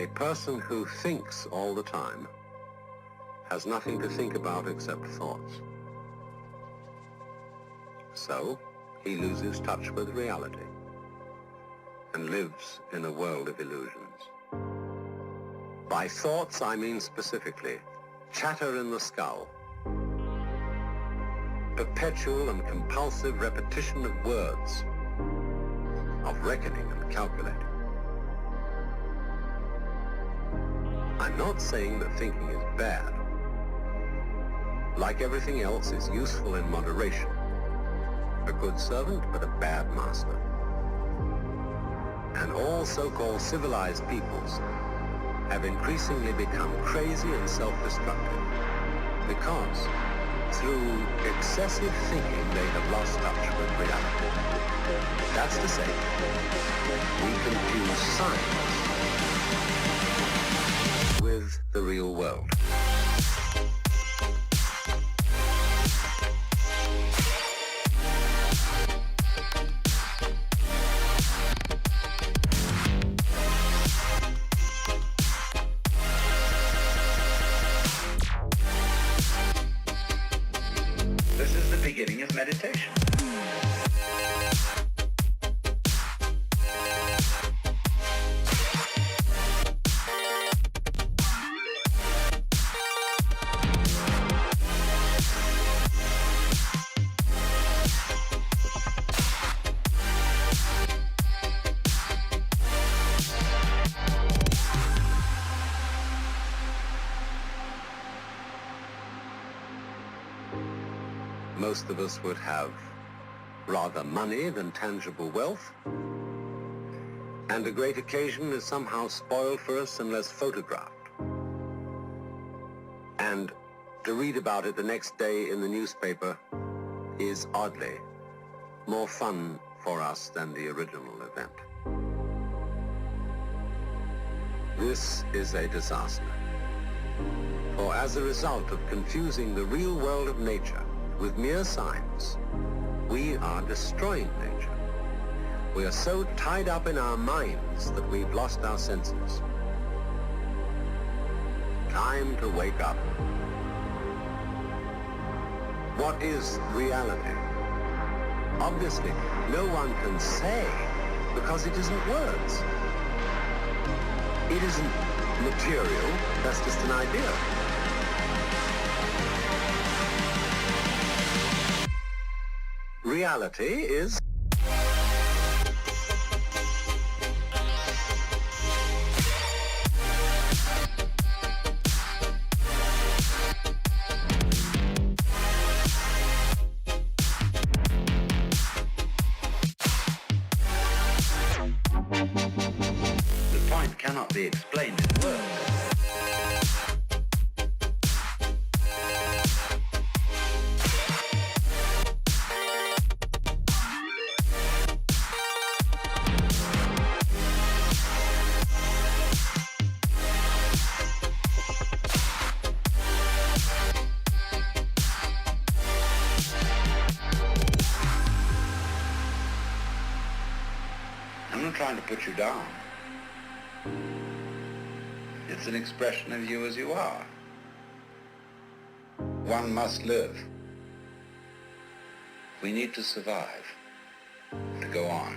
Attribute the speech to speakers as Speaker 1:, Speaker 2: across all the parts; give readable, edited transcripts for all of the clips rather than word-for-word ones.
Speaker 1: A person who thinks all the time has nothing to think about except thoughts. So, he loses touch with reality and lives in a world of illusions. By thoughts, I mean specifically chatter in the skull, perpetual and compulsive repetition of words, of reckoning and calculating. I'm not saying that thinking is bad. Like everything else, it's useful in moderation. A good servant, but a bad master. And all so-called civilized peoples have increasingly become crazy and self-destructive because through excessive thinking they have lost touch with reality. That's to say, we confuse science with the real world.
Speaker 2: This is the beginning of meditation.
Speaker 1: Most of us would have rather money than tangible wealth, and a great occasion is somehow spoiled for us unless photographed. And to read about it the next day in the newspaper is oddly more fun for us than the original event. This is a disaster. For as a result of confusing the real world of nature with mere science, we are destroying nature. We are so tied up in our minds that we've lost our senses. Time to wake up. What is reality? Obviously, no one can say because it isn't words. It isn't material, that's just an idea. Reality is
Speaker 2: The point cannot be explained in words. I'm not trying to put you down. It's an expression of you as you are. One must live. We need to survive, to go on.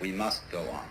Speaker 2: We must go on.